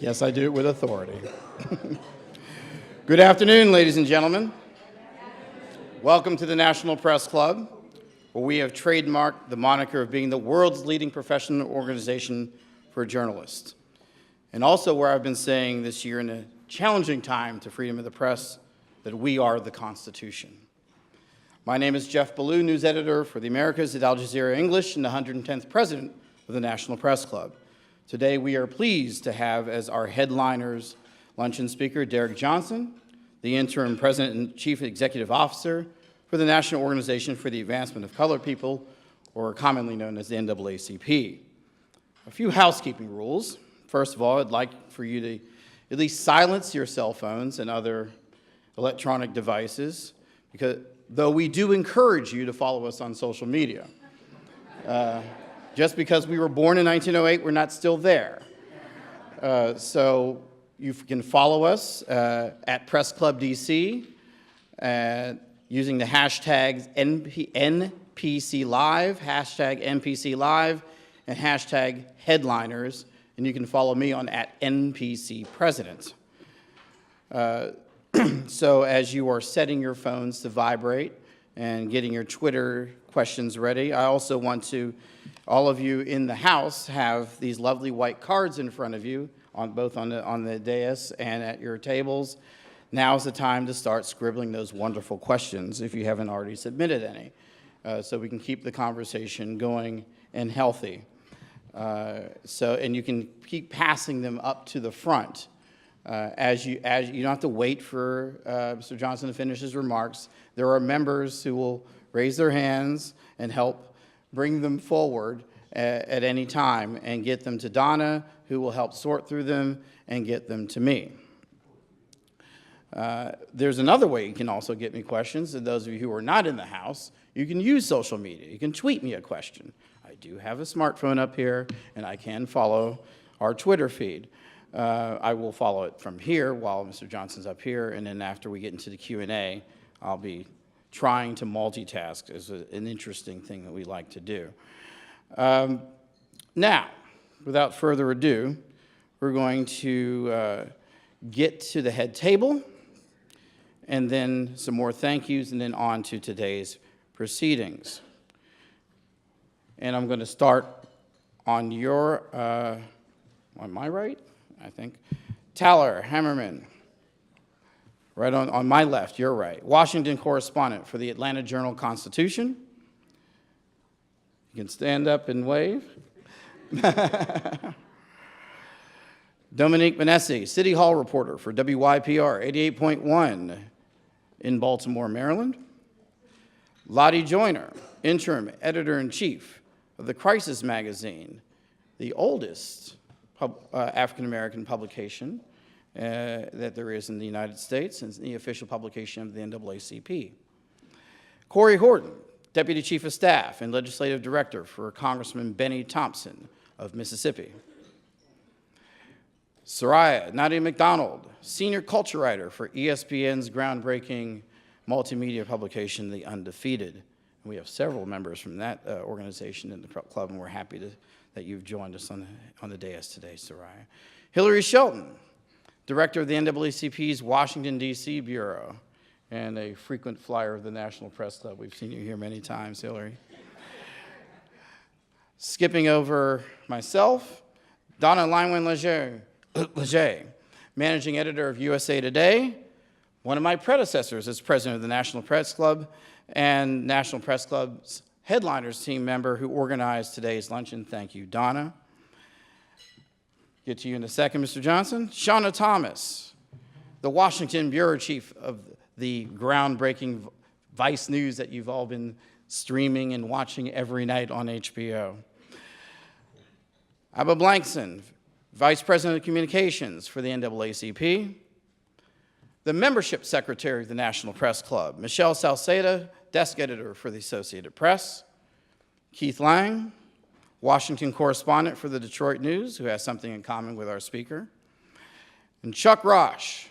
Yes, I do it with authority. Good afternoon, ladies and gentlemen. Welcome to the National Press Club, where we have trademarked the moniker of being the world's leading professional organization for journalists. And also where I've been saying this year in a challenging time to freedom of the press, that we are the Constitution. My name is Jeff Ballou, news editor for the Americas at Al Jazeera English and the 110th president of the National Press Club. Today, we are pleased to have as our headliners luncheon speaker Derrick Johnson, the interim president and chief executive officer for the National Organization for the Advancement of Colored People, or commonly known as the NAACP. A few housekeeping rules. First of all, I'd like for you to at least silence your cell phones and other electronic devices, because though we do encourage you to follow us on social media. Just because we were born in 1908, we're not still there. So you can follow us at Press Club DC using the hashtags NPC Live, hashtag NPC Live, and hashtag Headliners. And you can follow me on at NPC President. So as you are setting your phones to vibrate and getting your Twitter questions ready, I also want to, all of you in the house have these lovely white cards in front of you, both on the dais and at your tables. Now's the time to start scribbling those wonderful questions if you haven't already submitted any, so we can keep the conversation going and healthy. And you can keep passing them up to the front. As you don't have to wait for Mr. Johnson to finish his remarks. There are members who will raise their hands and help bring them forward at any time and get them to Donna, who will help sort through them and get them to me. There's another way you can also get me questions, and those of you who are not in the house, you can use social media. You can tweet me a question. I do have a smartphone up here, and I can follow our Twitter feed. I will follow it from here while Mr. Johnson's up here, and then after we get into the Q&A, I'll be trying to multitask is an interesting thing that we like to do. Now, without further ado, we're going to get to the head table, and then some more thank yous, and then on to today's proceedings. And I'm going to start on your, on my right, I think. Tyler Hammerman, right on my left, your right. Washington correspondent for the Atlanta Journal-Constitution. You can stand up and wave. Dominique Benessi, City Hall reporter for WYPR 88.1 in Baltimore, Maryland. Lottie Joyner, interim editor-in-chief of the Crisis magazine, the oldest African-American publication that there is in the United States, and the official publication of the NAACP. Corey Horton, Deputy Chief of Staff and Legislative Director for Congressman Benny Thompson of Mississippi. Soraya Nadia McDonald, Senior Culture Writer for ESPN's groundbreaking multimedia publication, The Undefeated. And we have several members from that organization in the club, and we're happy that you've joined us on the dais today, Soraya. Hillary Shelton, Director of the NAACP's Washington, D.C. Bureau, and a frequent flyer of the National Press Club. We've seen you here many times, Hillary. Skipping over myself, Donna Leinwin-Leger, Managing Editor of USA Today, one of my predecessors as President of the National Press Club, and National Press Club's Headliners team member who organized today's luncheon. Thank you, Donna. Get to you in a second, Mr. Johnson. Shauna Thomas, the Washington Bureau Chief of the groundbreaking Vice News that you've all been streaming and watching every night on HBO. Abba Blankson, Vice President of Communications for the NAACP. The Membership Secretary of the National Press Club, Michelle Salceda, Desk Editor for the Associated Press. Keith Lang, Washington Correspondent for the Detroit News, who has something in common with our speaker. And Chuck Rosh,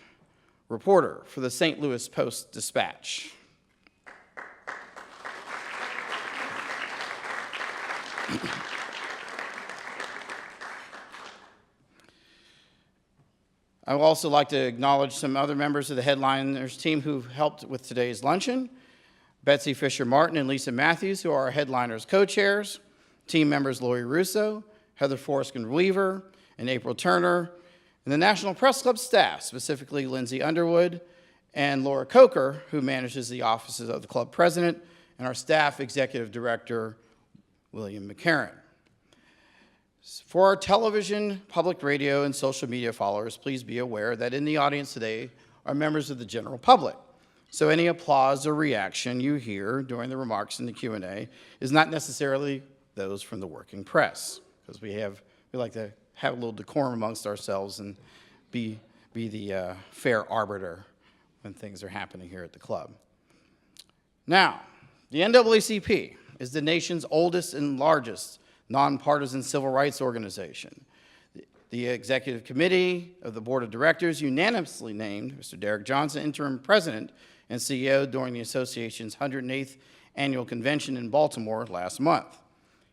Reporter for the St. Louis Post-Dispatch. I would also like to acknowledge some other members of the Headliners team who've helped with today's luncheon. Betsy Fisher-Martin and Lisa Matthews, who are our Headliners co-chairs. Team members Lori Russo, Heather Forskin-Weaver, and April Turner. And the National Press Club staff, specifically Lindsay Underwood and Laura Coker, who manages the offices of the club president, and our staff executive director, William McCarran. For our television, public radio, and social media followers, please be aware that in the audience today are members of the general public. So any applause or reaction you hear during the remarks in the Q&A is not necessarily those from the working press, because we like to have a little decorum amongst ourselves and be the fair arbiter when things are happening here at the club. Now, the NAACP is the nation's oldest and largest nonpartisan civil rights organization. The executive committee of the board of directors unanimously named Mr. Derrick Johnson interim president and CEO during the association's 108th annual convention in Baltimore last month.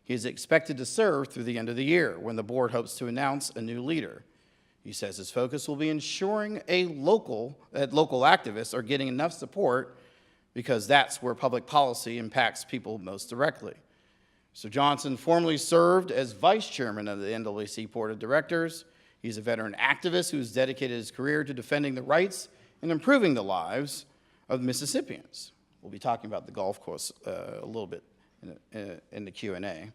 He is expected to serve through the end of the year, when the board hopes to announce a new leader. He says his focus will be ensuring that local activists are getting enough support, because that's where public policy impacts people most directly. Mr. Johnson formerly served as vice chairman of the NAACP board of directors. He's a veteran activist who's dedicated his career to defending the rights and improving the lives of Mississippians. We'll be talking about the golf course a little bit in the Q&A.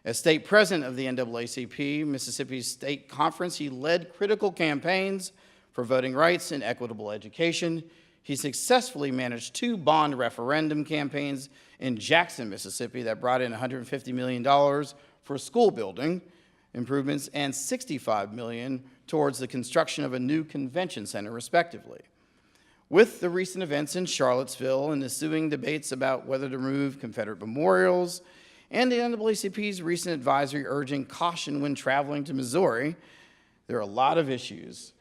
As state president of the NAACP, Mississippi's state conference, he led critical campaigns for voting rights and equitable education. He successfully managed 2 bond referendum campaigns in Jackson, Mississippi that brought in $150 million for school building improvements and $65 million towards the construction of a new convention center, respectively. With the recent events in Charlottesville and ensuing debates about whether to remove Confederate memorials, and the NAACP's recent advisory urging caution when traveling to Missouri, there are a lot of issues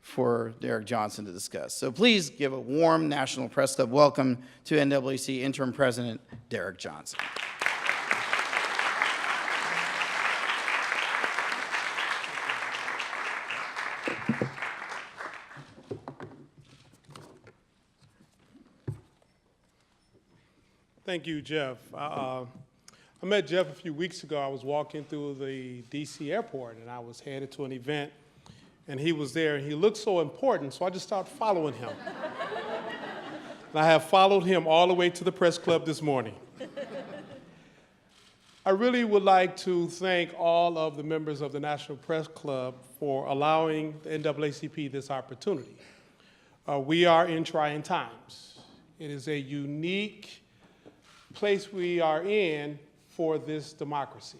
for Derrick Johnson to discuss. So please give a warm National Press Club welcome to NAACP Interim President Derrick Johnson. Thank you, Jeff. I met Jeff a few weeks ago. I was walking through the DC airport, and I was headed to an event, and he was there, and he looked so important, so I just started following him. And I have followed him all the way to the press club this morning. I really would like to thank all of the members of the National Press Club for allowing the NAACP this opportunity. We are in trying times. It is a unique place we are in for this democracy.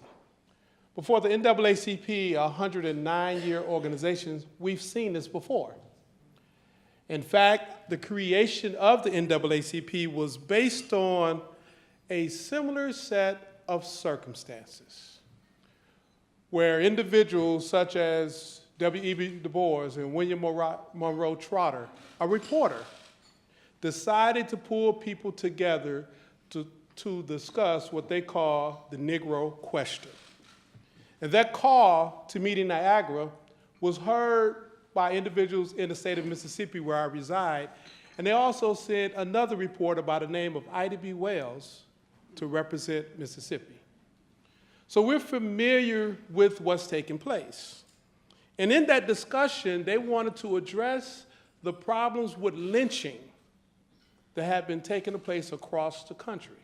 Before the NAACP, a 109-year organization, we've seen this before. In fact, the creation of the NAACP was based on a similar set of circumstances, where individuals such as W.E.B. Du Bois and William Monroe Trotter, a reporter, decided to pull people together to discuss what they call the Negro question. And that call to meet in Niagara was heard by individuals in the state of Mississippi, where I reside, and they also sent another reporter by the name of Ida B. Wells to represent Mississippi. So we're familiar with what's taking place. And in that discussion, they wanted to address the problems with lynching that have been taking place across the country.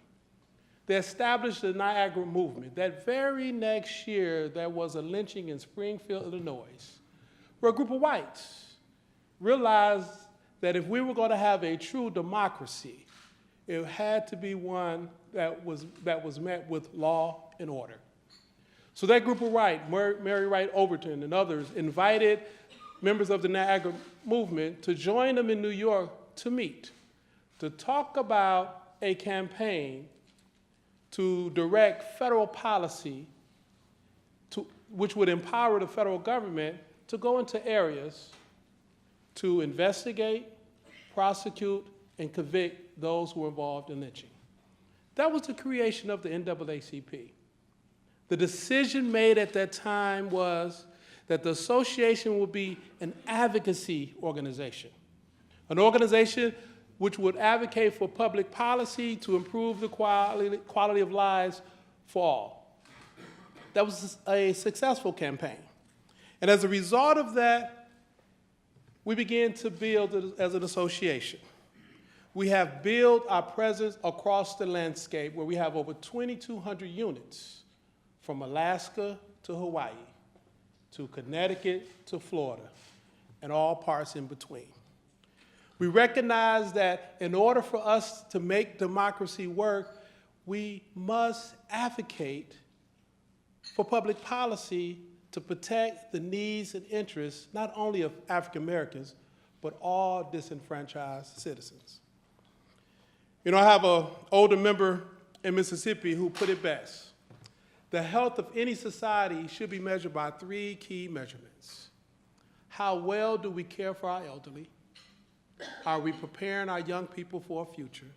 They established the Niagara movement. That very next year, there was a lynching in Springfield, Illinois, where a group of whites realized that if we were going to have a true democracy, it had to be one that was met with law and order. So that group of whites, Mary Wright Overton and others, invited members of the Niagara movement to join them in New York to meet, to talk about a campaign to direct federal policy which would empower the federal government to go into areas to investigate, prosecute, and convict those who were involved in lynching. That was the creation of the NAACP. The decision made at that time was that the association will be an advocacy organization, an organization which would advocate for public policy to improve the quality of lives for all. That was a successful campaign. And as a result of that, we began to build as an association. We have built our presence across the landscape where we have over 2,200 units from Alaska to Hawaii, to Connecticut to Florida, and all parts in between. We recognize that in order for us to make democracy work, we must advocate for public policy to protect the needs and interests not only of African Americans, but all disenfranchised citizens. You know, I have an older member in Mississippi who put it best. The health of any society should be measured by 3 key measurements. How well do we care for our elderly? Are we preparing our young people for a future?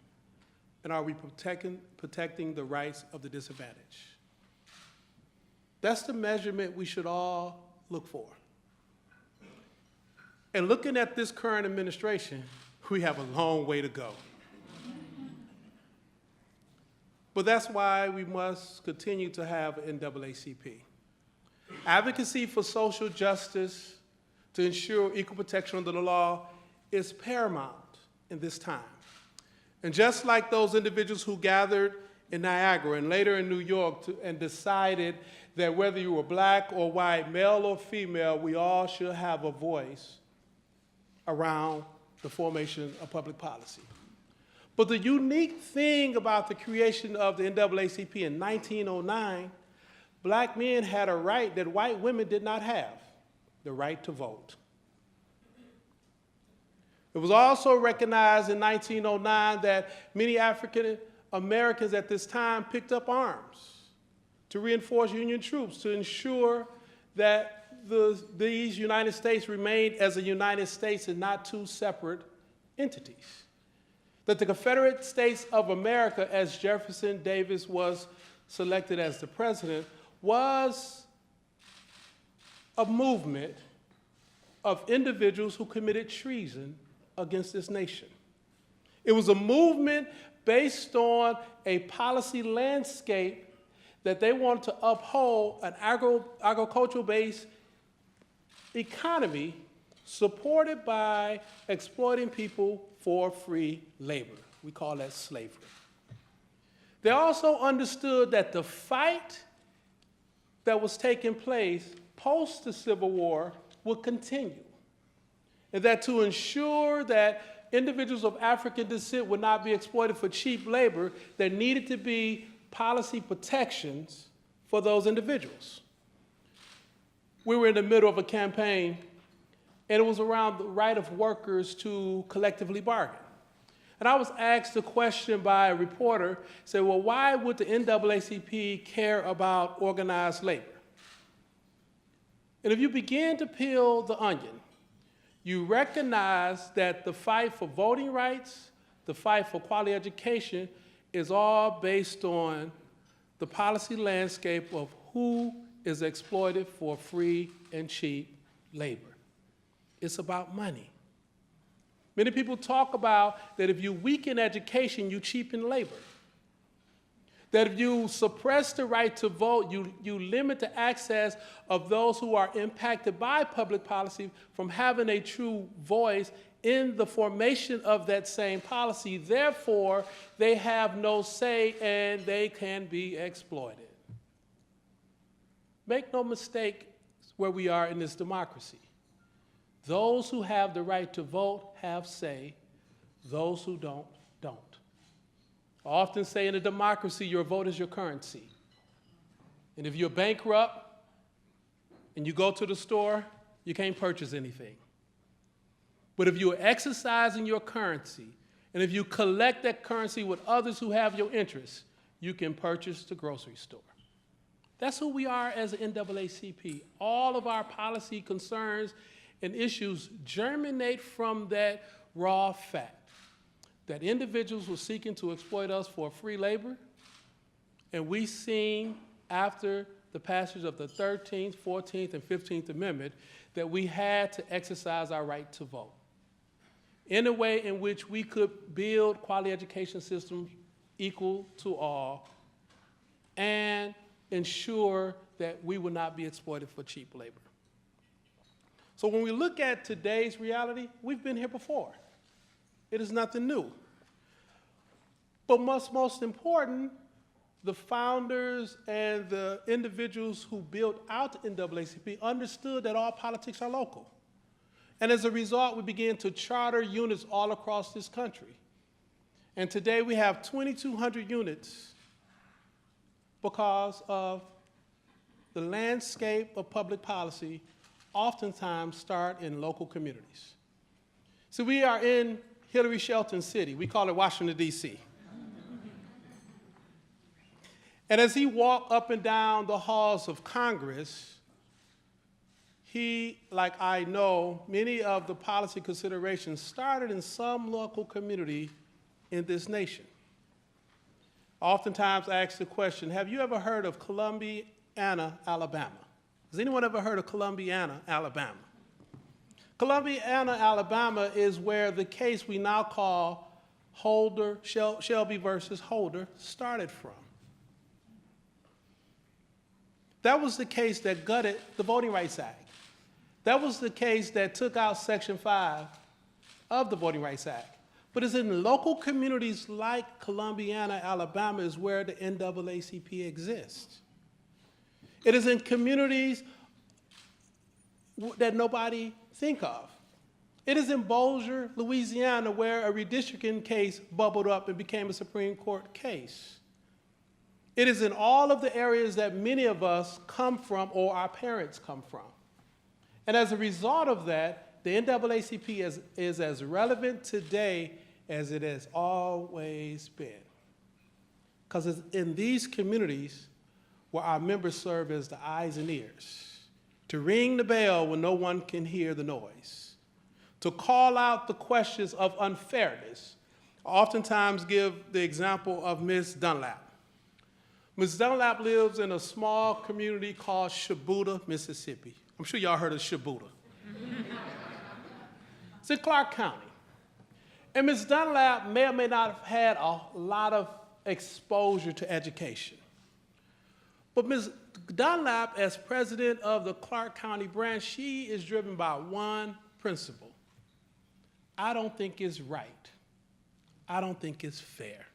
And are we protecting the rights of the disadvantaged? That's the measurement we should all look for. And looking at this current administration, we have a long way to go. But that's why we must continue to have NAACP. Advocacy for social justice to ensure equal protection under the law is paramount in this time. And just like those individuals who gathered in Niagara and later in New York and decided that whether you were black or white, male or female, we all should have a voice around the formation of public policy. But the unique thing about the creation of the NAACP in 1909, black men had a right that white women did not have, the right to vote. It was also recognized in 1909 that many African Americans at this time picked up arms to reinforce Union troops to ensure that these United States remained as a United States and not 2 separate entities. That the Confederate States of America, as Jefferson Davis was selected as the president, was a movement of individuals who committed treason against this nation. It was a movement based on a policy landscape that they wanted to uphold an agricultural-based economy supported by exploiting people for free labor. We call that slavery. They also understood that the fight that was taking place post the Civil War would continue, and that to ensure that individuals of African descent would not be exploited for cheap labor, there needed to be policy protections for those individuals. We were in the middle of a campaign, and it was around the right of workers to collectively bargain. And I was asked a question by a reporter, said, well, why would the NAACP care about organized labor? And if you begin to peel the onion, you recognize that the fight for voting rights, the fight for quality education, is all based on the policy landscape of who is exploited for free and cheap labor. It's about money. Many people talk about that if you weaken education, you cheapen labor. That if you suppress the right to vote, you limit the access of those who are impacted by public policy from having a true voice in the formation of that same policy. Therefore, they have no say and they can be exploited. Make no mistake where we are in this democracy. Those who have the right to vote have say. Those who don't, don't. I often say in a democracy, your vote is your currency. And if you're bankrupt and you go to the store, you can't purchase anything. But if you are exercising your currency, and if you collect that currency with others who have your interests, you can purchase the grocery store. That's who we are as an NAACP. All of our policy concerns and issues germinate from that raw fact that individuals were seeking to exploit us for free labor, and we seen after the passage of the 13th, 14th, and 15th Amendment that we had to exercise our right to vote in a way in which we could build quality education systems equal to all and ensure that we would not be exploited for cheap labor. So when we look at today's reality, we've been here before. It is nothing new. But most important, the founders and the individuals who built out the NAACP understood that all politics are local. And as a result, we began to charter units all across this country. And today we have 2,200 units because of the landscape of public policy oftentimes start in local communities. So we are in Hillary Shelton's city. We call it Washington, D.C. And as he walked up and down the halls of Congress, he, like I know, many of the policy considerations started in some local community in this nation. Oftentimes I ask the question, have you ever heard of Columbiana, Alabama? Has anyone ever heard of Columbiana, Alabama? Columbiana, Alabama is where the case we now call Shelby versus Holder started from. That was the case that gutted the Voting Rights Act. That was the case that took out Section 5 of the Voting Rights Act. But it's in local communities like Columbiana, Alabama, is where the NAACP exists. It is in communities that nobody think of. It is in Bossier, Louisiana, where a redistricting case bubbled up and became a Supreme Court case. It is in all of the areas that many of us come from or our parents come from. And as a result of that, the NAACP is as relevant today as it has always been. Because it's in these communities where our members serve as the eyes and ears, to ring the bell when no one can hear the noise, to call out the questions of unfairness. I oftentimes give the example of Ms. Dunlap. Ms. Dunlap lives in a small community called Shubuta, Mississippi. I'm sure y'all heard of Shubuta. It's in Clark County. And Ms. Dunlap may or may not have had a lot of exposure to education. But Ms. Dunlap, as president of the Clark County branch, she is driven by one principle. I don't think it's right. I don't think it's fair.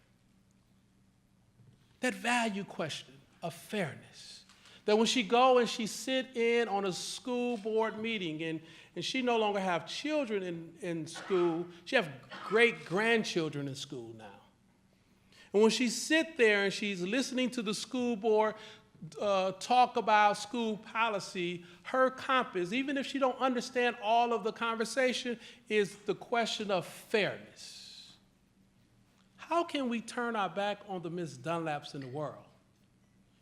That value question of fairness. That when she go and she sit in on a school board meeting and she no longer have children in school, she have great-grandchildren in school now. And when she sit there and she's listening to the school board talk about school policy, her compass, even if she don't understand all of the conversation, is the question of fairness. How can we turn our back on the Ms. Dunlaps in the world?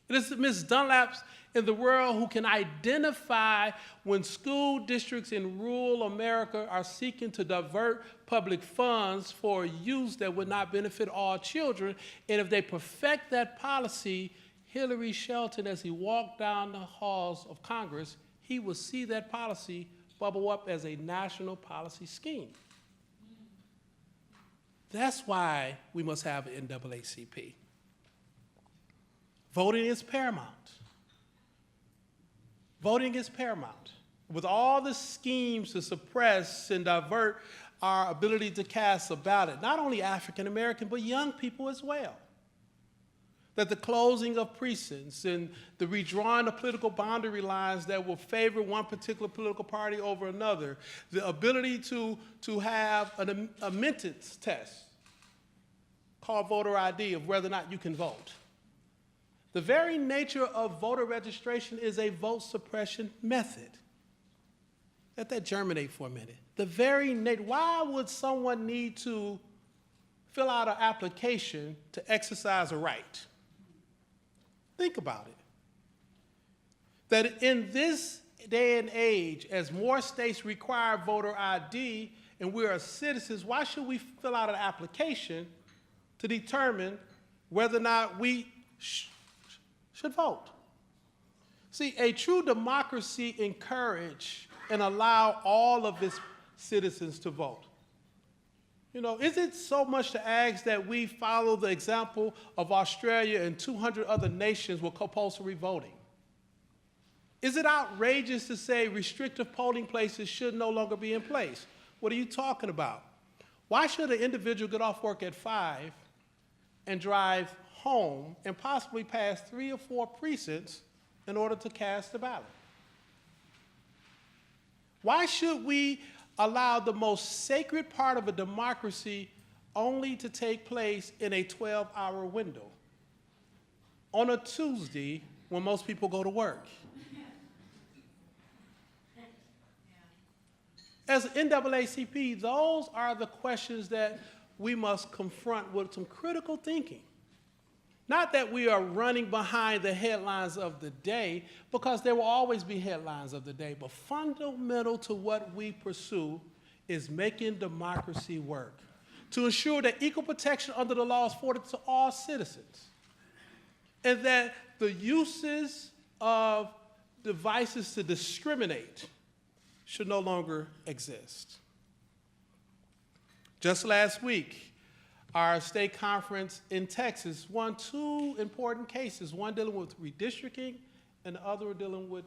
It is the Ms. Dunlaps in the world who can identify when school districts in rural America are seeking to divert public funds for use that would not benefit all children. And if they perfect that policy, Hillary Shelton, as he walked down the halls of Congress, he will see that policy bubble up as a national policy scheme. That's why we must have an NAACP. Voting is paramount. Voting is paramount. With all the schemes to suppress and divert our ability to cast a ballot, not only African American, but young people as well. That the closing of precincts and the redrawing of political boundary lines that will favor one particular political party over another, the ability to have a minutes test called voter ID of whether or not you can vote. The very nature of voter registration is a vote suppression method. Let that germinate for a minute. The very nature, why would someone need to fill out an application to exercise a right? Think about it. That in this day and age, as more states require voter ID and we are citizens, why should we fill out an application to determine whether or not we should vote? See, a true democracy encourages and allow all of its citizens to vote. You know, is it so much to ask that we follow the example of Australia and 200 other nations with compulsory voting? Is it outrageous to say restrictive polling places should no longer be in place? What are you talking about? Why should an individual get off work at 5 and drive home and possibly pass 3 or 4 precincts in order to cast a ballot? Why should we allow the most sacred part of a democracy only to take place in a 12-hour window on a Tuesday when most people go to work? As NAACP, those are the questions that we must confront with some critical thinking. Not that we are running behind the headlines of the day, because there will always be headlines of the day, but fundamental to what we pursue is making democracy work, to ensure that equal protection under the law is afforded to all citizens, and that the uses of devices to discriminate should no longer exist. Just last week, our state conference in Texas won 2 important cases, one dealing with redistricting and the other dealing with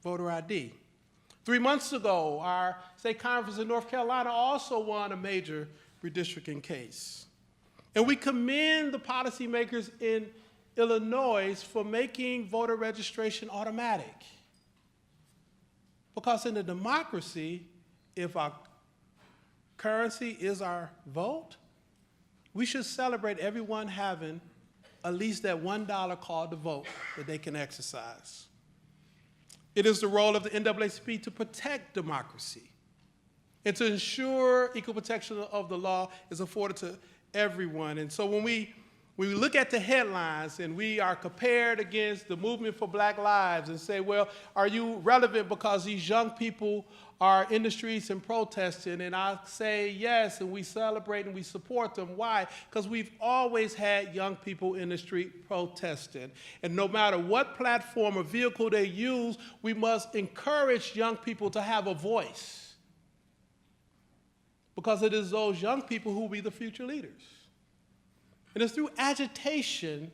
voter ID. 3 months ago, our state conference in North Carolina also won a major redistricting case. And we commend the policymakers in Illinois for making voter registration automatic. Because in a democracy, if our currency is our vote, we should celebrate everyone having at least that $1 called to vote that they can exercise. It is the role of the NAACP to protect democracy and to ensure equal protection of the law is afforded to everyone. And so when we look at the headlines and we are compared against the movement for Black Lives and say, well, are you relevant because these young people are in the streets and protesting? And I say yes, and we celebrate and we support them. Why? Because we've always had young people in the street protesting. And no matter what platform or vehicle they use, we must encourage young people to have a voice. Because it is those young people who will be the future leaders. And it's through agitation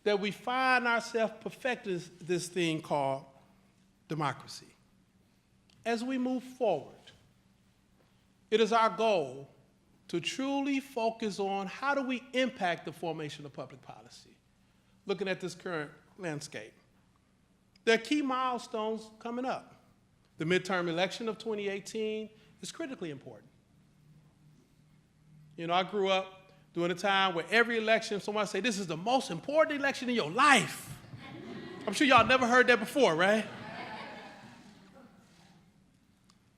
that we find ourselves perfecting this thing called democracy. As we move forward, it is our goal to truly focus on how do we impact the formation of public policy, looking at this current landscape. There are key milestones coming up. The midterm election of 2018 is critically important. You know, I grew up during a time where every election, someone say, this is the most important election in your life. I'm sure y'all never heard that before, right?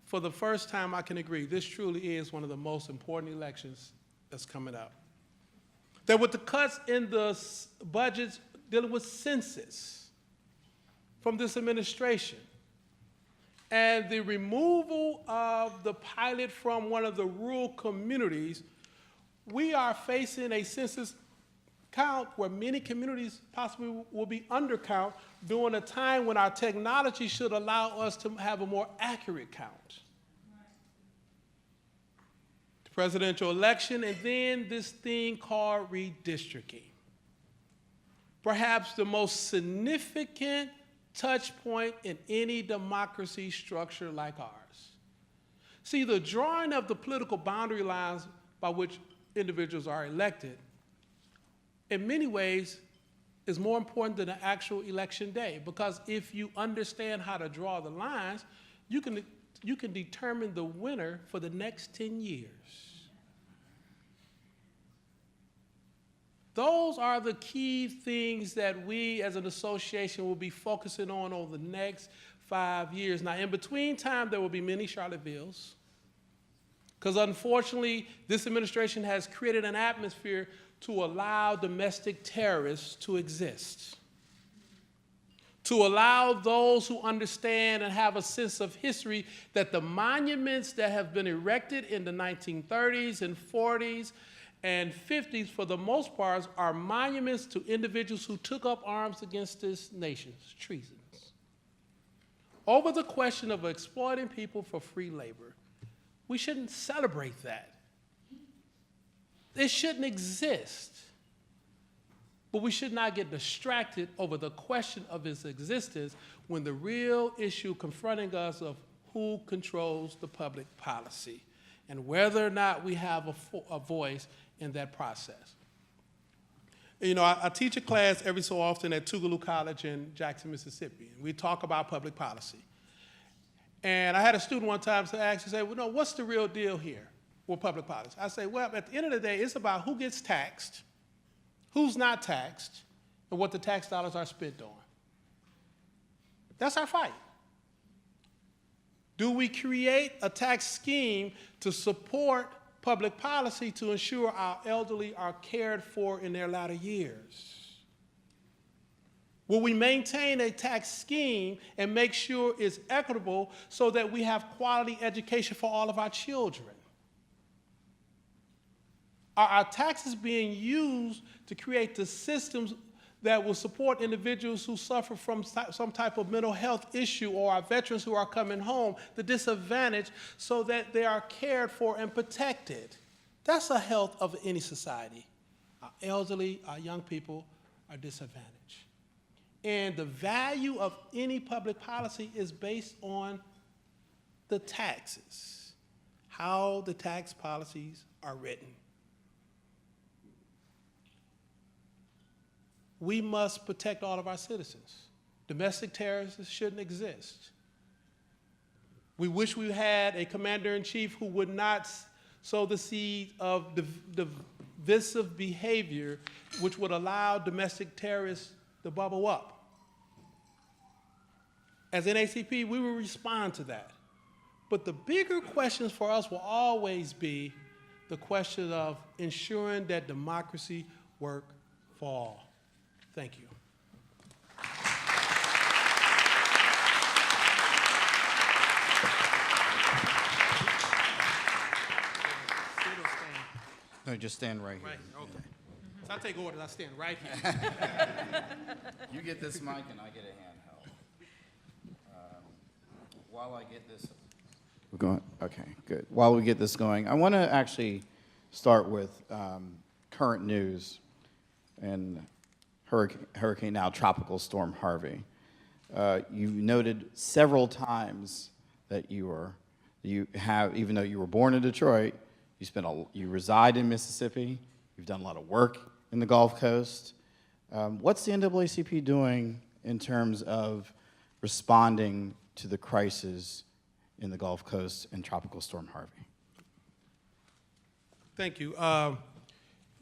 For the first time, I can agree, this truly is one of the most important elections that's coming up. That with the cuts in the budgets dealing with census from this administration, and the removal of the pilot from one of the rural communities, we are facing a census count where many communities possibly will be undercount during a time when our technology should allow us to have a more accurate count. The presidential election, and then this thing called redistricting. Perhaps the most significant touch point in any democracy structure like ours. See, the drawing of the political boundary lines by which individuals are elected, in many ways, is more important than the actual election day, because if you understand how to draw the lines, you can determine the winner for the next 10 years. Those are the key things that we as an association will be focusing on over the next 5 years. Now, in between time, there will be many Charlottevilles, because unfortunately, this administration has created an atmosphere to allow domestic terrorists to exist, to allow those who understand and have a sense of history that the monuments that have been erected in the 1930s and 40s and 50s, for the most part, are monuments to individuals who took up arms against this nation's treasons. over the question of exploiting people for free labor. We shouldn't celebrate that. It shouldn't exist. But we should not get distracted over the question of its existence when the real issue confronting us of who controls the public policy and whether or not we have a voice in that process. You know, I teach a class every so often at Tougaloo College in Jackson, Mississippi. And we talk about public policy. And I had a student one time say, well, no, what's the real deal here with public policy? I say, well, at the end of the day, it's about who gets taxed, who's not taxed, and what the tax dollars are spent on. That's our fight. Do we create a tax scheme to support public policy to ensure our elderly are cared for in their latter years? Will we maintain a tax scheme and make sure it's equitable so that we have quality education for all of our children? Are our taxes being used to create the systems that will support individuals who suffer from some type of mental health issue, or our veterans who are coming home, the disadvantage, so that they are cared for and protected? That's the health of any society. Our elderly, our young people are disadvantaged. And the value of any public policy is based on the taxes, how the tax policies are written. We must protect all of our citizens. Domestic terrorists shouldn't exist. We wish we had a commander-in-chief who would not sow the seed of divisive behavior, which would allow domestic terrorists to bubble up. As NAACP, we will respond to that. But the bigger questions for us will always be the question of ensuring that democracy work for all. Thank you. No, just stand right here. Right, okay. So I take orders, I stand right here. You get this mic and I get a handheld. While I get this, we're going. Okay, good. While we get this going, I want to actually start with current news and Hurricane now Tropical Storm Harvey. You noted several times that you have, even though you were born in Detroit, you reside in Mississippi. You've done a lot of work in the Gulf Coast. What's the NAACP doing in terms of responding to the crisis in the Gulf Coast and Tropical Storm Harvey? Thank you.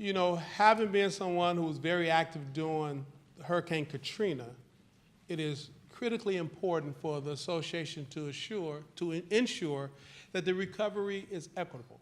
You know, having been someone who was very active during Hurricane Katrina, it is critically important for the association to ensure that the recovery is equitable.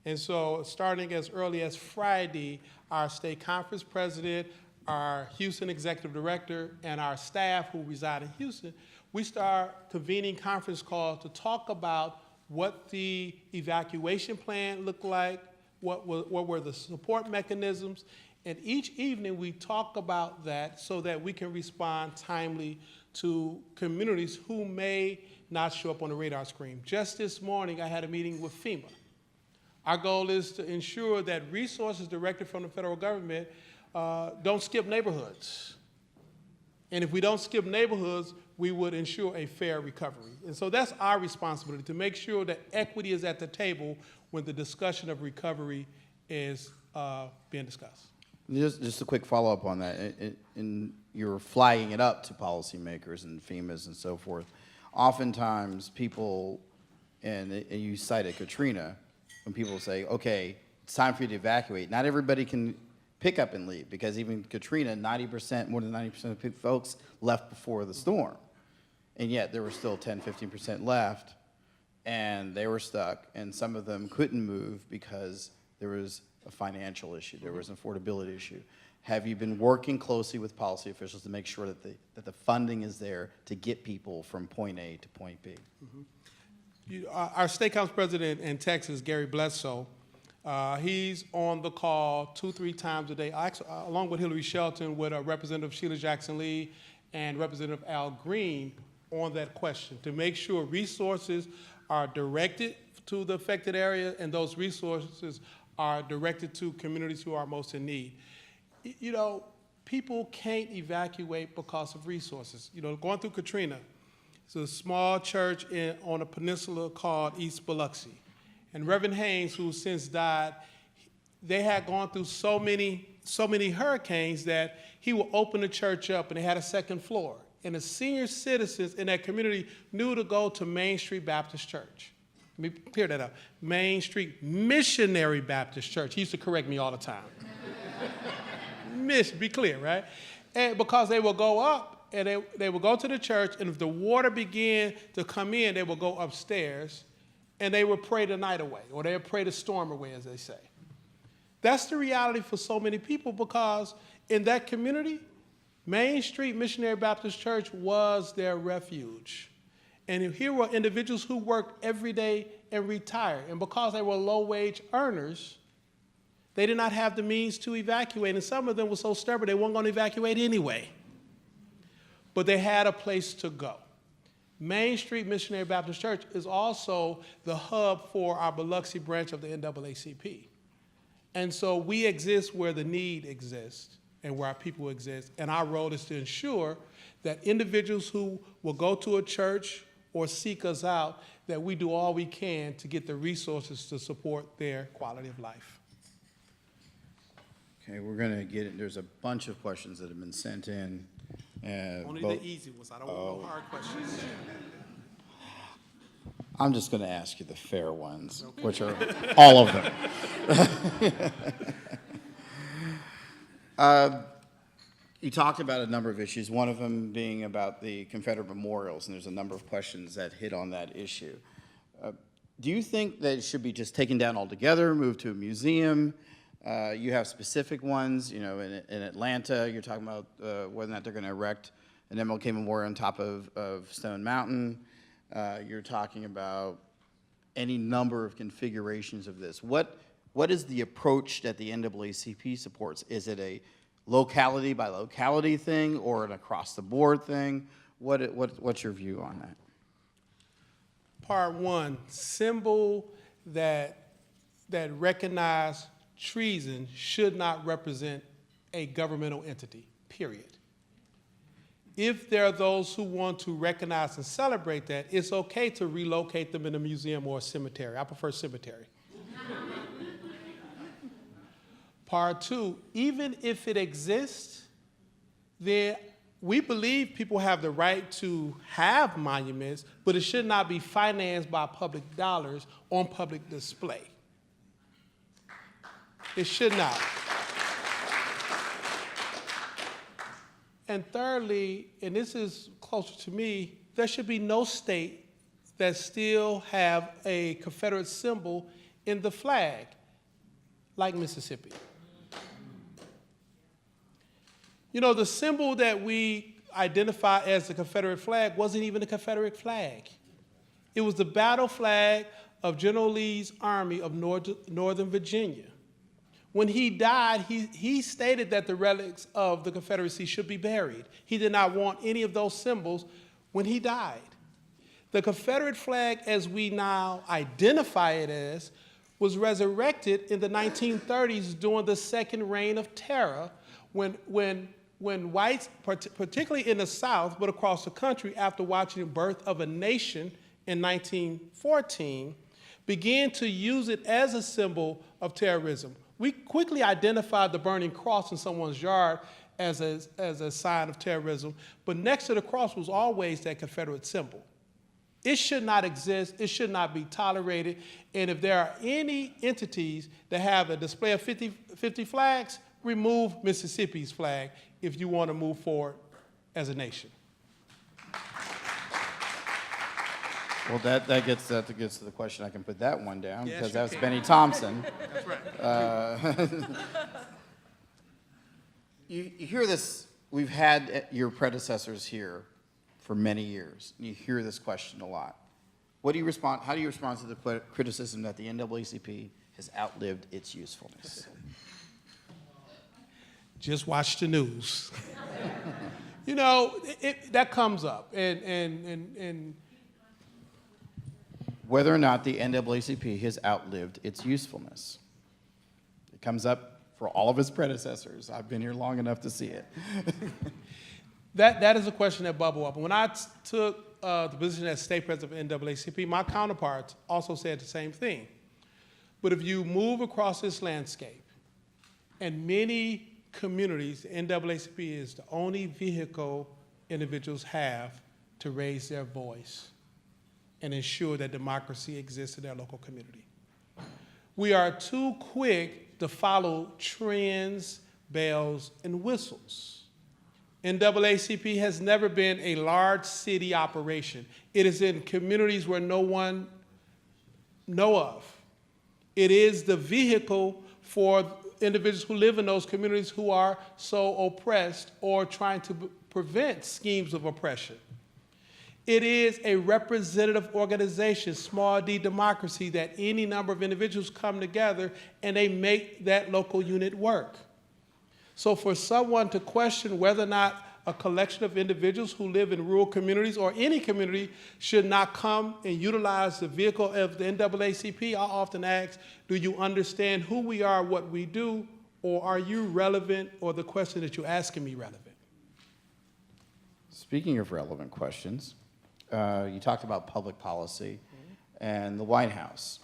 And so starting as early as Friday, our state conference president, our Houston executive director, and our staff who reside in Houston, we start convening conference calls to talk about what the evacuation plan looked like, what were the support mechanisms, and each evening we talk about that so that we can respond timely to communities who may not show up on the radar screen. Just this morning, I had a meeting with FEMA. Our goal is to ensure that resources directed from the federal government don't skip neighborhoods. And if we don't skip neighborhoods, we would ensure a fair recovery. And so that's our responsibility, to make sure that equity is at the table when the discussion of recovery is being discussed. Just a quick follow-up on that. And you're flagging it up to policymakers and FEMAs and so forth. Oftentimes people, and you cited Katrina, when people say, okay, it's time for you to evacuate, not everybody can pick up and leave, because even Katrina, more than 90% of folks left before the storm. And yet there were still 10, 15% left, and they were stuck, and some of them couldn't move because there was a financial issue, there was an affordability issue. Have you been working closely with policy officials to make sure that the funding is there to get people from point A to point B? Mm-hmm. Our state council president in Texas, Gary Bledsoe, he's on the call 2-3 times a day, along with Hillary Shelton, with Representative Sheila Jackson Lee and Representative Al Green, on that question to make sure resources are directed to the affected area and those resources are directed to communities who are most in need. You know, people can't evacuate because of resources. You know, going through Katrina, it's a small church on a peninsula called East Biloxi. And Reverend Haynes, who since died, they had gone through so many hurricanes that he would open the church up and they had a second floor. And the senior citizens in that community knew to go to Main Street Baptist Church. Let me clear that up. Main Street Missionary Baptist Church. He used to correct me all the time. Be clear, right? And because they will go up and they will go to the church, and if the water began to come in, they will go upstairs and they will pray the night away, or they will pray the storm away, as they say. That's the reality for so many people, because in that community, Main Street Missionary Baptist Church was their refuge. And here were individuals who worked every day and retired. And because they were low-wage earners, they did not have the means to evacuate. And some of them were so stubborn they weren't going to evacuate anyway. But they had a place to go. Main Street Missionary Baptist Church is also the hub for our Biloxi branch of the NAACP. And so we exist where the need exists and where our people exist. And our role is to ensure that individuals who will go to a church or seek us out, that we do all we can to get the resources to support their quality of life. Okay, we're going to get it. There's a bunch of questions that have been sent in. Only the easy ones. I don't want no hard questions. I'm just going to ask you the fair ones, okay, which are all of them. You talked about a number of issues, one of them being about the Confederate memorials, and there's a number of questions that hit on that issue. Do you think that it should be just taken down altogether, moved to a museum? You have specific ones, you know, in Atlanta, you're talking about whether or not they're going to erect an MLK memorial on top of Stone Mountain. You're talking about any number of configurations of this. What is the approach that the NAACP supports? Is it a locality by locality thing or an across the board thing? What's your view on that? Part one, symbol that recognize treason should not represent a governmental entity, period. If there are those who want to recognize and celebrate that, it's okay to relocate them in a museum or a cemetery. I prefer cemetery. Part two, even if it exists, then we believe people have the right to have monuments, but it should not be financed by public dollars on public display. It should not. And thirdly, and this is closer to me, there should be no state that still have a Confederate symbol in the flag, like Mississippi. You know, the symbol that we identify as the Confederate flag wasn't even a Confederate flag. It was the battle flag of General Lee's Army of Northern Virginia. When he died, he stated that the relics of the Confederacy should be buried. He did not want any of those symbols when he died. The Confederate flag, as we now identify it as, was resurrected in the 1930s during the Second Reign of Terror, when whites, particularly in the South, but across the country, after watching the Birth of a Nation in 1914, began to use it as a symbol of terrorism. We quickly identified the burning cross in someone's yard as a sign of terrorism, but next to the cross was always that Confederate symbol. It should not exist. It should not be tolerated. And if there are any entities that have a display of 50 flags, remove Mississippi's flag if you want to move forward as a nation. Well, that gets to the question. I can put that one down, yes, because that's can. Benny Thompson. That's right. You hear this. We've had your predecessors here for many years. You hear this question a lot. How do you respond to the criticism that the NAACP has outlived its usefulness? Just watch the news. You know, that comes up, and Whether or not the NAACP has outlived its usefulness. It comes up for all of its predecessors. I've been here long enough to see it. that is a question that bubbled up. When I took the position as state president of NAACP, my counterparts also said the same thing. But if you move across this landscape, and many communities, NAACP is the only vehicle individuals have to raise their voice and ensure that democracy exists in their local community. We are too quick to follow trends, bells, and whistles. NAACP has never been a large city operation. It is in communities where no one know of. It is the vehicle for individuals who live in those communities who are so oppressed or trying to prevent schemes of oppression. It is a representative organization, small d democracy, that any number of individuals come together and they make that local unit work. So for someone to question whether or not a collection of individuals who live in rural communities or any community should not come and utilize the vehicle of the NAACP, I often ask, do you understand who we are, what we do, or are you relevant, or the question that you're asking me relevant? Speaking of relevant questions, you talked about public policy and the White House.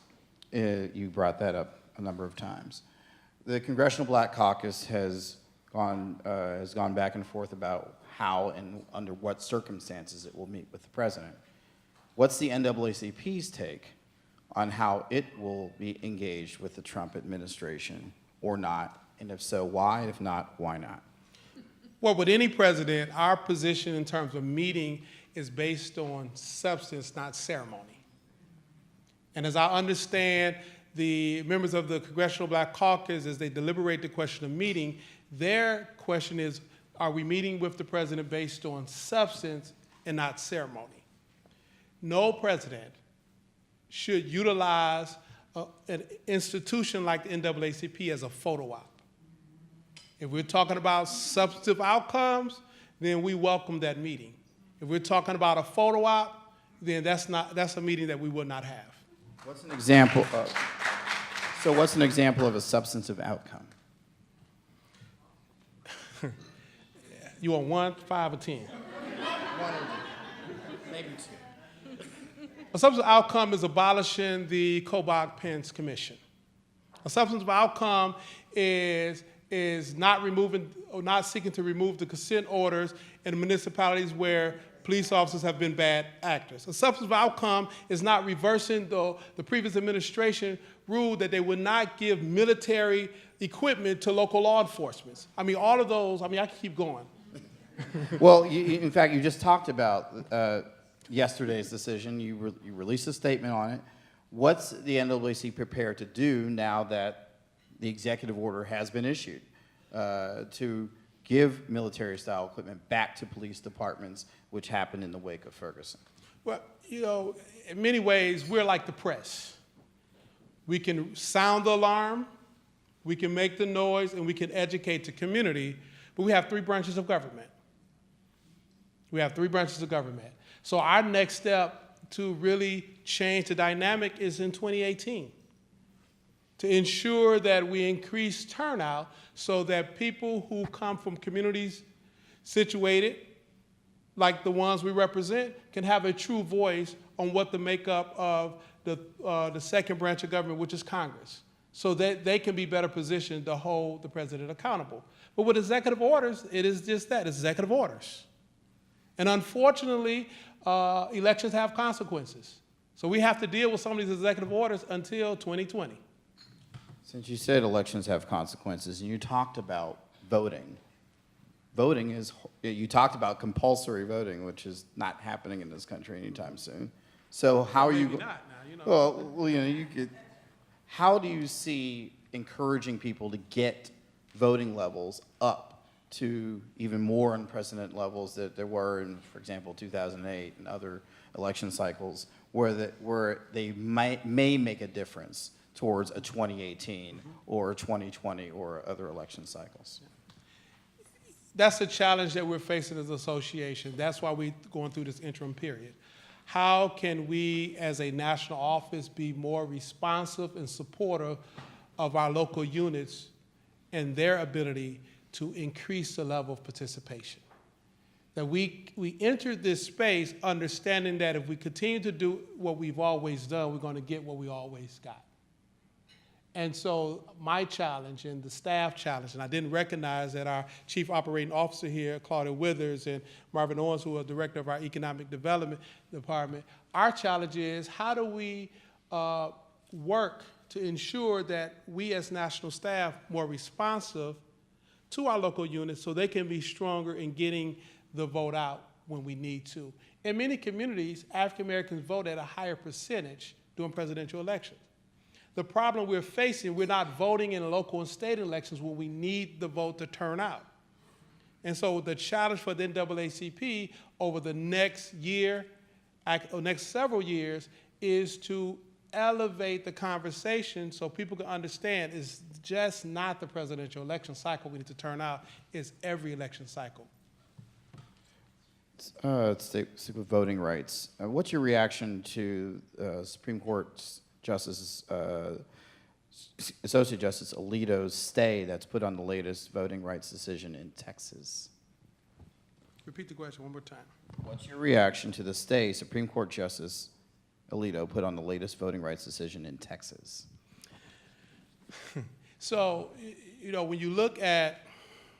You brought that up a number of times. The Congressional Black Caucus has gone back and forth about how and under what circumstances it will meet with the president. What's the NAACP's take on how it will be engaged with the Trump administration or not? And if so, why? If not, why not? Well, with any president, our position in terms of meeting is based on substance, not ceremony. And as I understand the members of the Congressional Black Caucus, as they deliberate the question of meeting, their question is, are we meeting with the president based on substance and not ceremony? No president should utilize an institution like the NAACP as a photo op. If we're talking about substantive outcomes, then we welcome that meeting. If we're talking about a photo op, then that's a meeting that we would not have. What's an example of, so what's an example of a substantive outcome? You want 1, 5, or 10? 1 or 2. Maybe 2. A substantive outcome is abolishing the Kobach-Pence Commission. A substantive outcome is not removing or not seeking to remove the consent orders in municipalities where police officers have been bad actors. A substantive outcome is not reversing the previous administration ruled that they would not give military equipment to local law enforcement. I mean, all of those, I can keep going. Well, in fact, you just talked about yesterday's decision. You released a statement on it. What's the NAACP prepared to do now that the executive order has been issued to give military-style equipment back to police departments, which happened in the wake of Ferguson? Well, in many ways, we're like the press. We can sound the alarm, we can make the noise, and we can educate the community, but we have 3 branches of government. We have 3 branches of government. So our next step to really change the dynamic is in 2018, to ensure that we increase turnout so that people who come from communities situated like the ones we represent can have a true voice on what the makeup of the second branch of government, which is Congress, so that they can be better positioned to hold the president accountable. But with executive orders, it is just that, it's executive orders. And unfortunately, elections have consequences. So we have to deal with some of these executive orders until 2020. Since you said elections have consequences, and you talked about voting, you talked about compulsory voting, which is not happening in this country anytime soon. So how are you? Maybe not now, Well, how do you see encouraging people to get voting levels up to even more unprecedented levels that there were in, for example, 2008 and other election cycles, where they may make a difference towards a 2018 or 2020 or other election cycles? That's the challenge that we're facing as an association. That's why we're going through this interim period. How can we, as a national office, be more responsive and supportive of our local units and their ability to increase the level of participation? That we entered this space understanding that if we continue to do what we've always done, we're going to get what we always got. And so my challenge and the staff challenge, and I didn't recognize that our Chief Operating Officer here, Claudia Withers, and Marvin Owens, who are Director of our Economic Development Department, our challenge is how do we work to ensure that we as national staff more responsive to our local units so they can be stronger in getting the vote out when we need to. In many communities, African Americans vote at a higher percentage during presidential elections. The problem we're facing, we're not voting in local and state elections when we need the vote to turn out. And so the challenge for the NAACP over the next year, or next several years, is to elevate the conversation so people can understand it's just not the presidential election cycle we need to turn out, it's every election cycle. Let's stick with voting rights. What's your reaction to Supreme Court Justice, Associate Justice Alito's stay that's put on the latest voting rights decision in Texas? Repeat the question one more time. What's your reaction to the stay Supreme Court Justice Alito put on the latest voting rights decision in Texas? So, you know, when you look at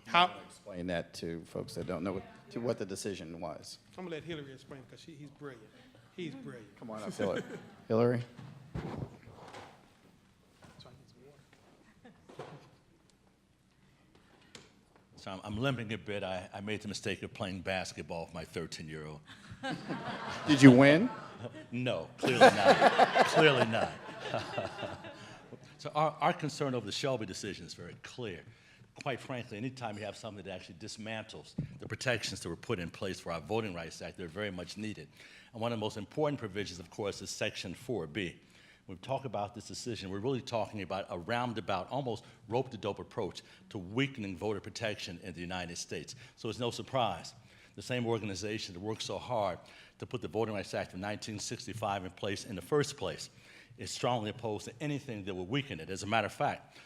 how... Explain that to folks that don't know what the decision was. I'm going to let Hillary explain because he's brilliant. He's brilliant. Come on up, Hillary. Hillary? So I'm limping a bit. I made the mistake of playing basketball with my 13-year-old. Did you win? No, clearly not. Clearly not. So our concern over the Shelby decision is very clear. Quite frankly, anytime you have something that actually dismantles the protections that were put in place for our Voting Rights Act, they're very much needed. And one of the most important provisions, of course, is Section 4B. When we talk about this decision, we're really talking about a roundabout, almost rope-to-dope approach to weakening voter protection in the United States. So it's no surprise. The same organization that worked so hard to put the Voting Rights Act of 1965 in place in the first place is strongly opposed to anything that will weaken it. As a matter of fact,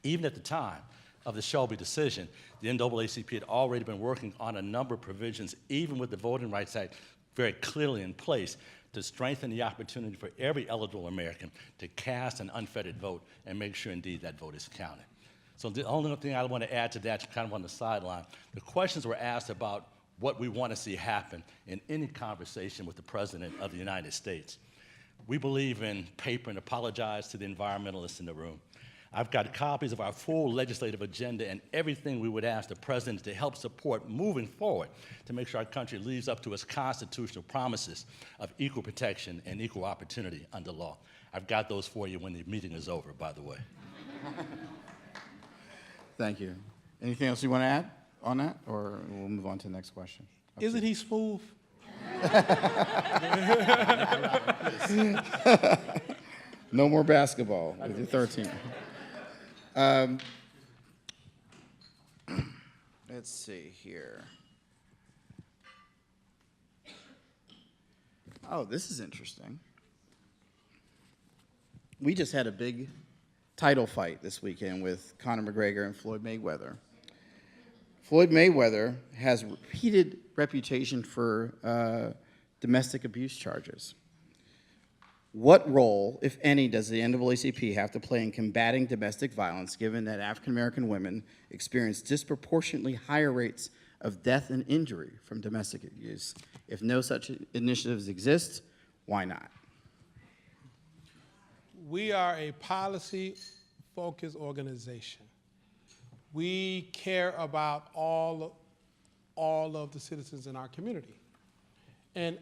even at the time of the Shelby decision, the NAACP had already been working on a number of provisions, even with the Voting Rights Act very clearly in place, to strengthen the opportunity for every eligible American to cast an unfettered vote and make sure, indeed, that vote is counted. So the only thing I want to add to that, kind of on the sideline, the questions were asked about what we want to see happen in any conversation with the President of the United States. We believe in paper and apologize to the environmentalists in the room. I've got copies of our full legislative agenda and everything we would ask the President to help support moving forward to make sure our country lives up to its constitutional promises of equal protection and equal opportunity under law. I've got those for you when the meeting is over, by the way. Thank you. Anything else you want to add on that, or we'll move on to the next question? Isn't he smooth? No more basketball with your 13. Let's see here. Oh, this is interesting. We just had a big title fight this weekend with Conor McGregor and Floyd Mayweather. Floyd Mayweather has repeated reputation for domestic abuse charges. What role, if any, does the NAACP have to play in combating domestic violence, given that African-American women experience disproportionately higher rates of death and injury from domestic abuse? If no such initiatives exist, why not? We are a policy-focused organization. We care about all of the citizens in our community. And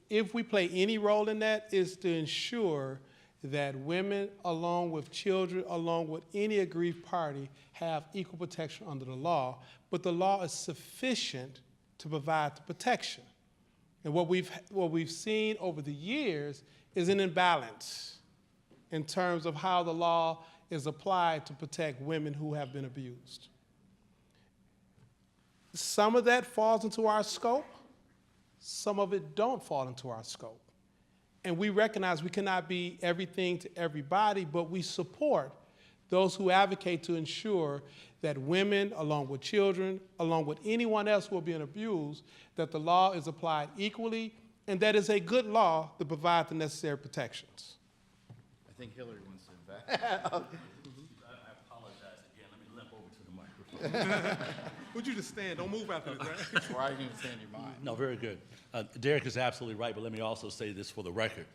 if we play any role in that, is to ensure that women, along with children, along with any aggrieved party, have equal protection under the law, but the law is sufficient to provide the protection. And what we've seen over the years is an imbalance in terms of how the law is applied to protect women who have been abused. Some of that falls into our scope. Some of it don't fall into our scope. And we recognize we cannot be everything to everybody, but we support those who advocate to ensure that women, along with children, along with anyone else who are being abused, that the law is applied equally, and that is a good law to provide the necessary protections. I think Hillary wants to invest. I apologize again. Let me limp over to the microphone. Would you just stand? Don't move after this, right? Why are you going to stand your mind? No, very good. Derrick is absolutely right, but let me also say this for the record.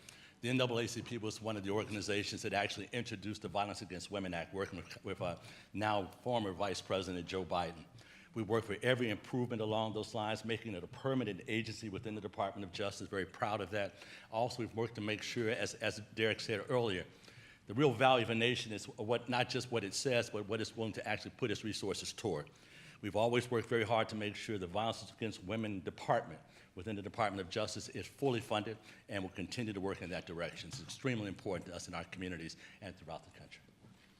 The NAACP was one of the organizations that actually introduced the Violence Against Women Act, working with now former Vice President Joe Biden. We work for every improvement along those lines, making it a permanent agency within the Department of Justice. Very proud of that. Also, we've worked to make sure, as Derrick said earlier, the real value of a nation is not just what it says, but what it's willing to actually put its resources toward. We've always worked very hard to make sure the Violence Against Women Department within the Department of Justice is fully funded and will continue to work in that direction. It's extremely important to us in our communities and throughout the country.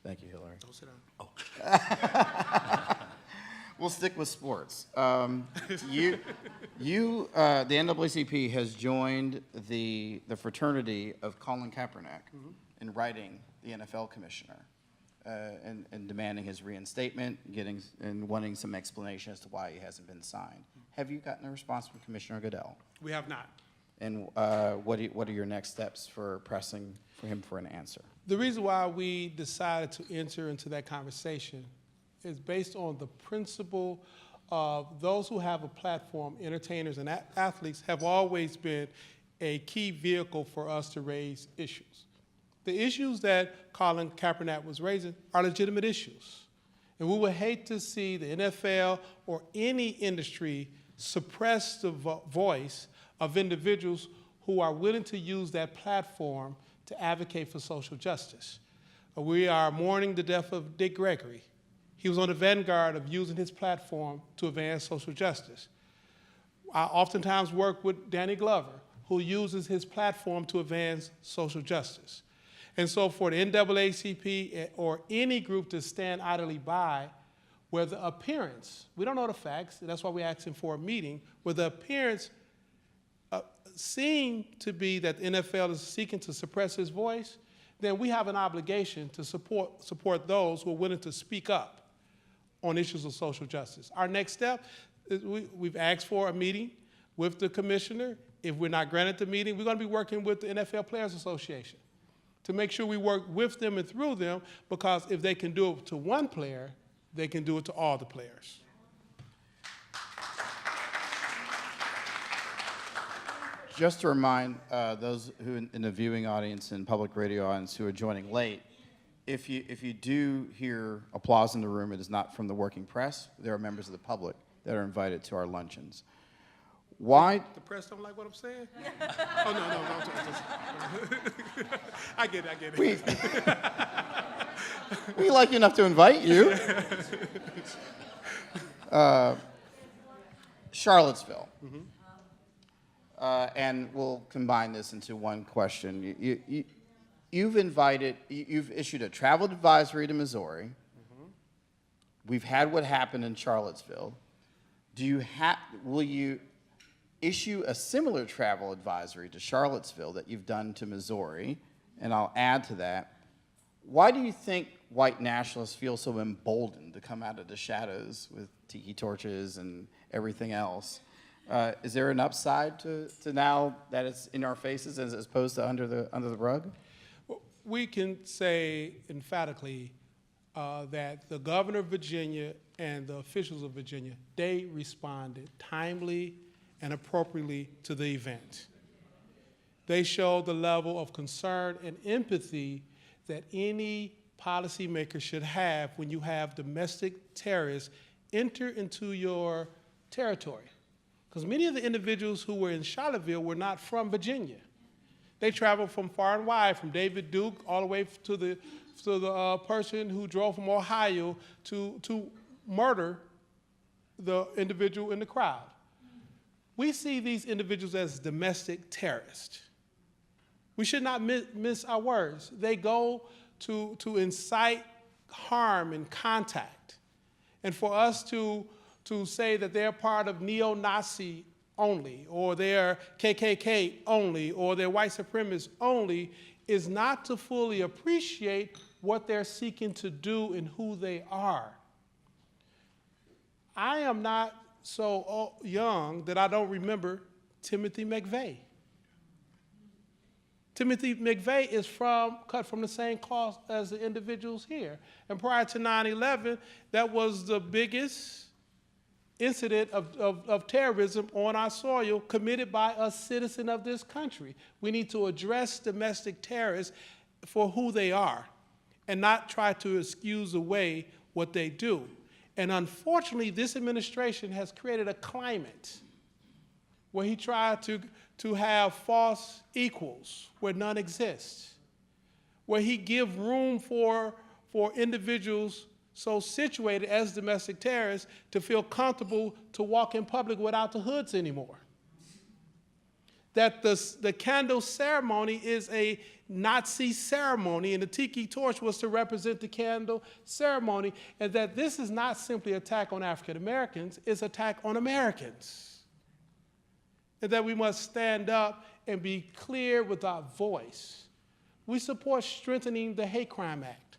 Thank you, Hillary. Don't sit down. Oh. We'll stick with sports. The NAACP has joined the fraternity of Colin Kaepernick in writing the NFL commissioner and demanding his reinstatement, and wanting some explanation as to why he hasn't been signed. Have you gotten a response from Commissioner Goodell? We have not. And what are your next steps for pressing for him for an answer? The reason why we decided to enter into that conversation is based on the principle of those who have a platform, entertainers and athletes, have always been a key vehicle for us to raise issues. The issues that Colin Kaepernick was raising are legitimate issues. And we would hate to see the NFL or any industry suppress the voice of individuals who are willing to use that platform to advocate for social justice. We are mourning the death of Dick Gregory. He was on the vanguard of using his platform to advance social justice. I oftentimes work with Danny Glover, who uses his platform to advance social justice. And so for the NAACP or any group to stand idly by where the appearance, we don't know the facts, that's why we're asking for a meeting, where the appearance seem to be that the NFL is seeking to suppress his voice, then we have an obligation to support those who are willing to speak up on issues of social justice. Our next step is we've asked for a meeting with the commissioner. If we're not granted the meeting, we're going to be working with the NFL Players Association to make sure we work with them and through them, because if they can do it to one player, they can do it to all the players. Just to remind those who in the viewing audience and public radio audience who are joining late, if you do hear applause in the room, it is not from the working press. There are members of the public that are invited to our luncheons. Why? The press don't like what I'm saying? Oh, no, I'm sorry. I get it. We like you enough to invite you. Charlottesville. And we'll combine this into one question. You've issued a travel advisory to Missouri. We've had what happened in Charlottesville. Will you issue a similar travel advisory to Charlottesville that you've done to Missouri? And I'll add to that, why do you think white nationalists feel so emboldened to come out of the shadows with tiki torches and everything else? Is there an upside to now that it's in our faces as opposed to under the rug? We can say emphatically that the governor of Virginia and the officials of Virginia, they responded timely and appropriately to the event. They showed the level of concern and empathy that any policymaker should have when you have domestic terrorists enter into your territory. Because many of the individuals who were in Charlottesville were not from Virginia. They traveled from far and wide, from David Duke all the way to the person who drove from Ohio to murder the individual in the crowd. We see these individuals as domestic terrorists. We should not miss our words. They go to incite harm and contact. And for us to to say that they're part of neo-Nazi only, or they're KKK only, or they're white supremacists only, is not to fully appreciate what they're seeking to do and who they are. I am not so young that I don't remember Timothy McVeigh. Timothy McVeigh is cut from the same cloth as the individuals here. And prior to 9/11, that was the biggest incident of terrorism on our soil committed by a citizen of this country. We need to address domestic terrorists for who they are and not try to excuse away what they do. And unfortunately, this administration has created a climate where he tried to have false equals where none exist, where he give room for individuals so situated as domestic terrorists to feel comfortable to walk in public without the hoods anymore. That the candle ceremony is a Nazi ceremony, and the tiki torch was to represent the candle ceremony, and that this is not simply an attack on African Americans, it's an attack on Americans. And that we must stand up and be clear with our voice. We support strengthening the Hate Crime Act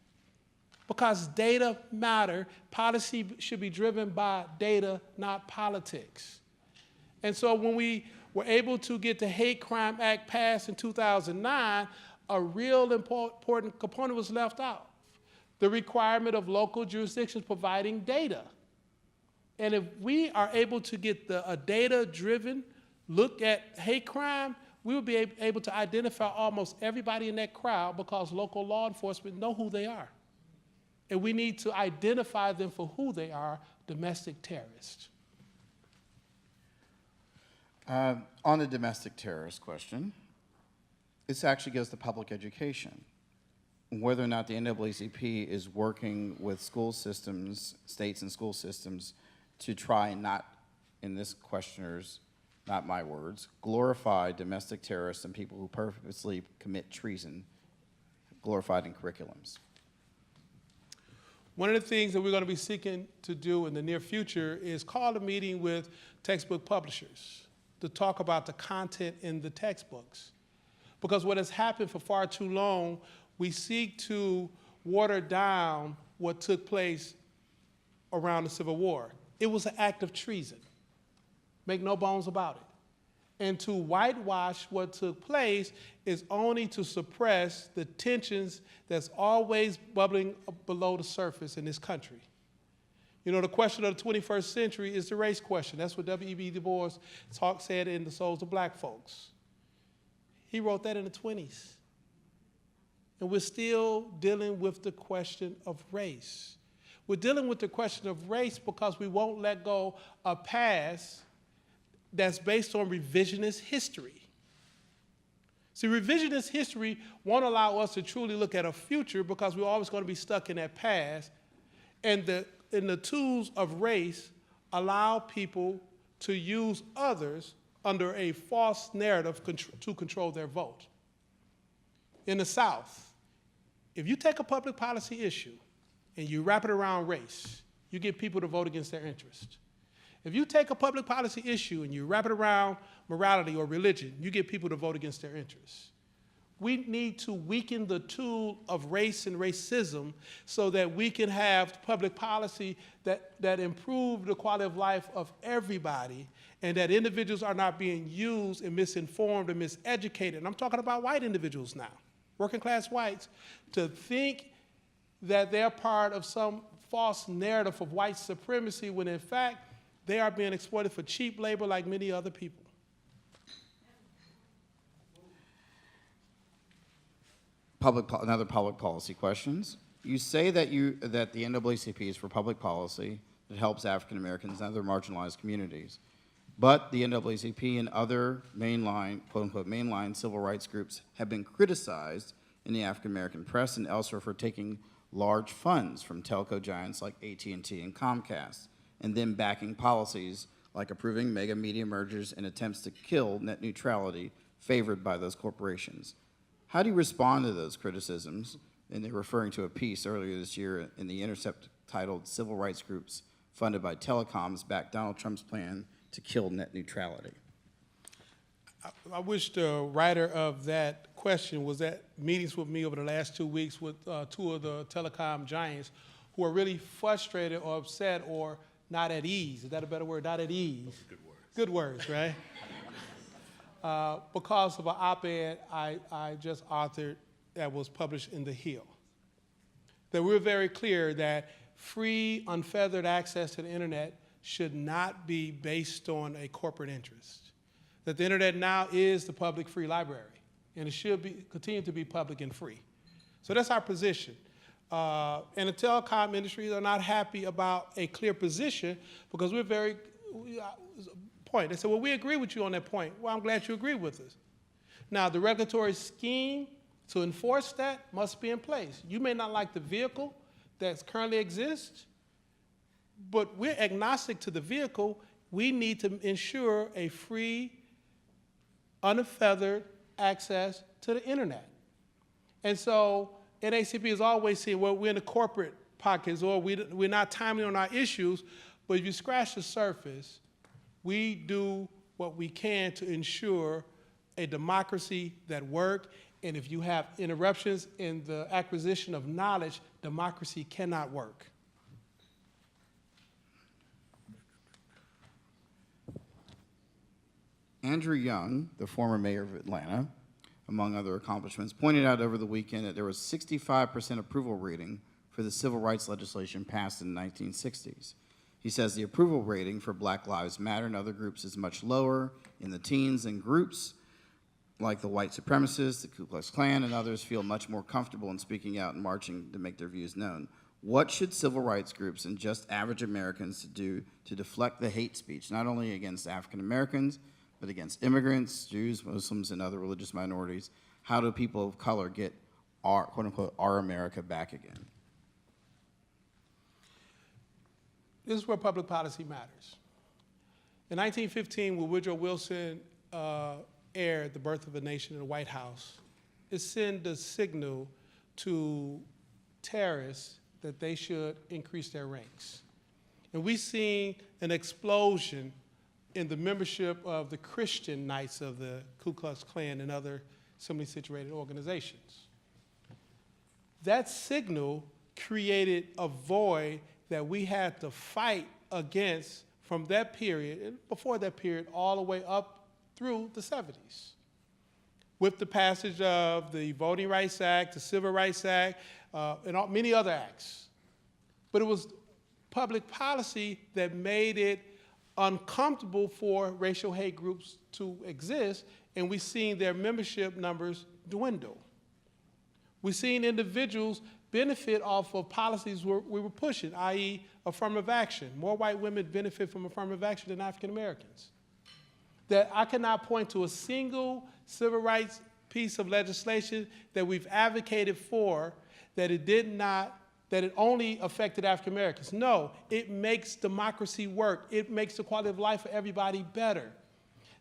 because data matter. Policy should be driven by data, not politics. And so when we were able to get the Hate Crime Act passed in 2009, a real important component was left out: the requirement of local jurisdictions providing data. And if we are able to get a data-driven look at hate crime, we will be able to identify almost everybody in that crowd because local law enforcement know who they are. And we need to identify them for who they are, domestic terrorists. On the domestic terrorist question, this actually goes to public education. Whether or not the NAACP is working with school systems, states and school systems, to try and not, in this questioner's, not my words, glorify domestic terrorists and people who purposely commit treason, glorified in curriculums. One of the things that we're going to be seeking to do in the near future is call a meeting with textbook publishers to talk about the content in the textbooks. Because what has happened for far too long, we seek to water down what took place around the Civil War. It was an act of treason. Make no bones about it. And to whitewash what took place is only to suppress the tensions that's always bubbling below the surface in this country. You know, the question of the 21st century is the race question. That's what W.E.B. Du Bois said in The Souls of Black Folks. He wrote that in the 1920s. And we're still dealing with the question of race. We're dealing with the question of race because we won't let go of past that's based on revisionist history. See, revisionist history won't allow us to truly look at a future because we're always going to be stuck in that past. And the tools of race allow people to use others under a false narrative to control their vote. In the South, if you take a public policy issue and you wrap it around race, you get people to vote against their interest. If you take a public policy issue and you wrap it around morality or religion, you get people to vote against their interests. We need to weaken the tool of race and racism so that we can have public policy that improve the quality of life of everybody and that individuals are not being used and misinformed and miseducated. And I'm talking about white individuals now, working class whites, to think that they're part of some false narrative of white supremacy when in fact they are being exploited for cheap labor like many other people. Another public policy questions. You say that the NAACP is for public policy that helps African Americans and other marginalized communities. But the NAACP and other mainline, quote-unquote, mainline civil rights groups have been criticized in the African American press and elsewhere for taking large funds from telco giants like AT&T and Comcast, and then backing policies like approving mega media mergers and attempts to kill net neutrality favored by those corporations. How do you respond to those criticisms? And they're referring to a piece earlier this year in The Intercept titled "Civil Rights Groups funded by telecoms backed Donald Trump's plan to kill net neutrality? I wish the writer of that question was at meetings with me over the last 2 weeks with two of the telecom giants who are really frustrated or upset or not at ease. Is that a better word? Not at ease. Good words. Good words, right? Because of an op-ed I just authored that was published in The Hill. That we're very clear that free, unfeathered access to the internet should not be based on a corporate interest. That the internet now is the public free library, and it should continue to be public and free. So that's our position. And the telecom industry are not happy about a clear position because we're very, point. They said, well, we agree with you on that point. Well, I'm glad you agree with us. Now, the regulatory scheme to enforce that must be in place. You may not like the vehicle that currently exists, but we're agnostic to the vehicle. We need to ensure a free, unfeathered access to the internet. And so NAACP is always saying, well, we're in the corporate pockets or we're not timely on our issues, but if you scratch the surface, we do what we can to ensure a democracy that works, and if you have interruptions in the acquisition of knowledge, democracy cannot work. Andrew Young, the former mayor of Atlanta, among other accomplishments, pointed out over the weekend that there was 65% approval rating for the civil rights legislation passed in the 1960s. He says the approval rating for Black Lives Matter and other groups is much lower in the teens, and groups like the white supremacists, the Ku Klux Klan, and others feel much more comfortable in speaking out and marching to make their views known. What should civil rights groups and just average Americans do to deflect the hate speech, not only against African Americans, but against immigrants, Jews, Muslims, and other religious minorities? How do people of color get our, quote unquote, our America back again? This is where public policy matters. In 1915, when Woodrow Wilson aired The Birth of a Nation in the White House, it sent a signal to terrorists that they should increase their ranks. And we've seen an explosion in the membership of the Christian Knights of the Ku Klux Klan and other similarly situated organizations. That signal created a void that we had to fight against from that period, and before that period, all the way up through the 70s. With the passage of the Voting Rights Act, the Civil Rights Act, and many other acts. But it was public policy that made it uncomfortable for racial hate groups to exist, and we've seen their membership numbers dwindle. We've seen individuals benefit off of policies we were pushing, i.e. affirmative action. More white women benefit from affirmative action than African Americans. That I cannot point to a single civil rights piece of legislation that we've advocated for that it only affected African Americans. No, it makes democracy work. It makes the quality of life for everybody better.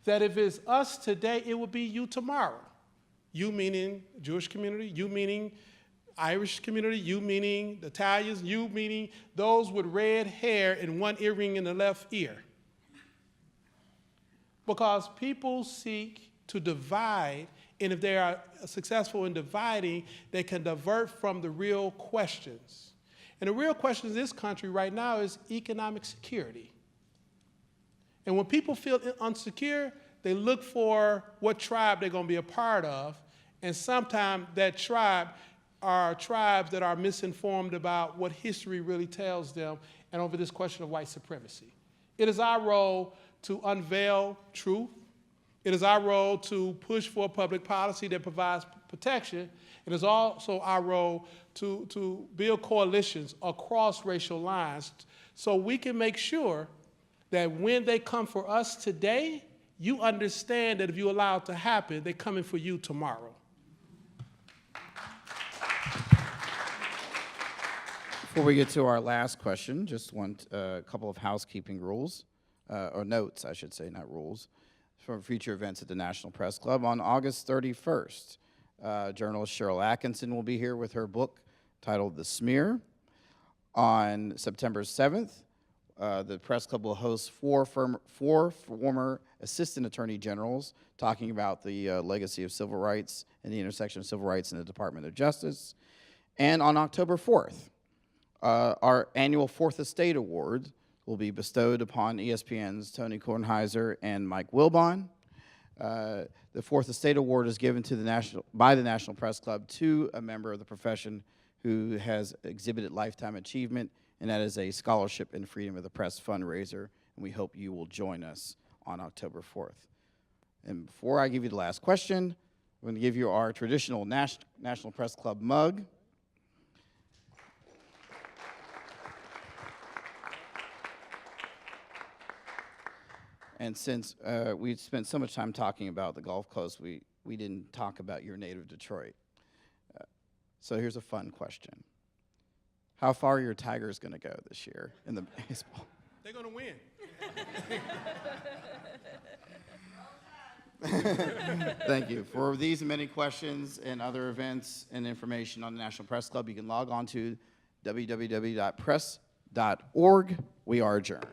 That if it's us today, it will be you tomorrow. You meaning Jewish community, you meaning Irish community, you meaning the Italians, you meaning those with red hair and one earring in the left ear. Because people seek to divide, and if they are successful in dividing, they can divert from the real questions. And the real question in this country right now is economic security. And when people feel insecure, they look for what tribe they're going to be a part of, and sometimes that tribe are tribes that are misinformed about what history really tells them, and over this question of white supremacy. It is our role to unveil truth. It is our role to push for public policy that provides protection. It is also our role to build coalitions across racial lines so we can make sure that when they come for us today, you understand that if you allow it to happen, they're coming for you tomorrow. Before we get to our last question, just want a couple of housekeeping rules, or notes, I should say, not rules, for future events at the National Press Club. On August 31st, journalist Cheryl Atkinson will be here with her book titled The Smear. On September 7th, The Press Club will host four former assistant attorney generals talking about the legacy of civil rights and the intersection of civil rights in the Department of Justice. And on October 4th, our annual Fourth Estate Award will be bestowed upon ESPN's Tony Kornheiser and Mike Wilbon. The Fourth Estate Award is given to by the National Press Club to a member of the profession who has exhibited lifetime achievement, and that is a Scholarship in Freedom of the Press fundraiser, and we hope you will join us on October 4th. And before I give you the last question, I'm going to give you our traditional National Press Club mug. And since we spent so much time talking about the Gulf Coast, we didn't talk about your native Detroit. So here's a fun question. How far are your Tigers going to go this year in the baseball? They're going to win. Thank you. For these and many questions and other events and information on the National Press Club, you can log on to www.press.org. We are adjourned.